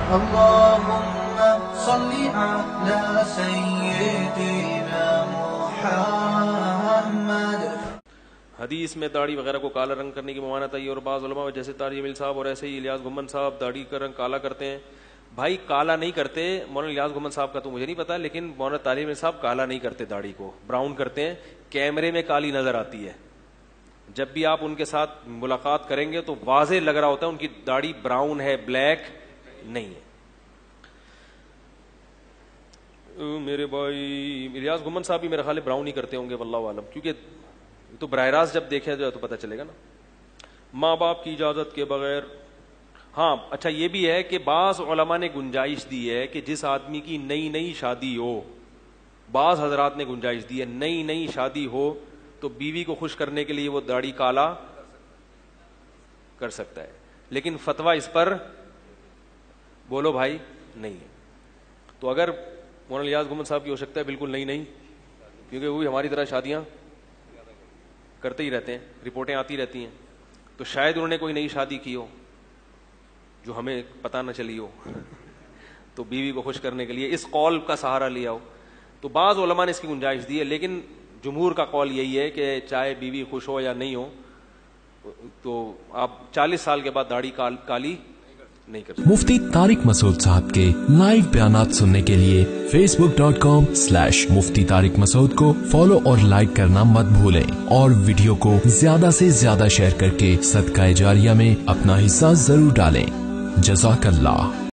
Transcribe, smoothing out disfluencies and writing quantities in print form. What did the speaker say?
اللهم صل على سيدنا محمد. حدیث میں داڑھی وغیرہ کو کالا رنگ کرنے کی ممانعت آئی، اور بعض علماء جیسے طارق جمیل صاحب اور ایسے ہی الیاس گھمن صاحب داڑھی کا رنگ کالا کرتے ہیں. بھائی کالا نہیں کرتے، مولانا الیاس گھمن صاحب کا تو مجھے نہیں پتا، لیکن مولانا طارق جمیل صاحب کالا نہیں کرتے، داڑھی کو براؤن کرتے ہیں. کیمرے میں کالی نظر آتی ہے، جب بھی آپ ان کے ساتھ ملاقات کریں گے تو واضح لگ رہا ہوتا ہے ان کی داڑھی براؤن ہے، بلیک نہیں ہے. میرے بھائی الیاس گھمن صاحب بھی میرے خیال براؤن ہی کرتے ہوں گے واللہ عالم، کیونکہ تو براہ راست جب دیکھا جائے تو پتہ چلے گا نا. ماں باپ کی اجازت کے بغیر. ہاں اچھا یہ بھی ہے کہ بعض علماء نے گنجائش دی ہے کہ جس آدمی کی نئی نئی شادی ہو، بعض حضرات نے گنجائش دی ہے نئی نئی شادی ہو تو بیوی کو خوش کرنے کے لیے وہ داڑھی کالا کر سکتا ہے، لیکن فتویٰ اس پر بولو بھائی نہیں ہے. تو اگر مولانا الیاس گھمن صاحب کی ہو سکتا ہے بالکل نہیں، کیونکہ وہ بھی ہماری طرح شادیاں کرتے ہی رہتے ہیں، رپورٹیں آتی رہتی ہیں، تو شاید انہوں نے کوئی نئی شادی کی ہو جو ہمیں پتہ نہ چلی ہو، تو بیوی کو خوش کرنے کے لیے اس قول کا سہارا لیا ہو. تو بعض علماء نے اس کی گنجائش دی ہے، لیکن جمہور کا قول یہی ہے کہ چاہے بیوی خوش ہو یا نہیں ہو تو آپ 40 سال کے بعد داڑھی کالی نہیں کر سکتے. مفتی طارق مسعود صاحب کے لائیو بیانات سننے کے لیے facebook.com/مفتی طارق مسعود کو فالو اور لائک کرنا مت بھولیں، اور ویڈیو کو زیادہ سے زیادہ شیئر کر کے صدقہ جاریہ میں اپنا حصہ ضرور ڈالیں. جزاک اللہ.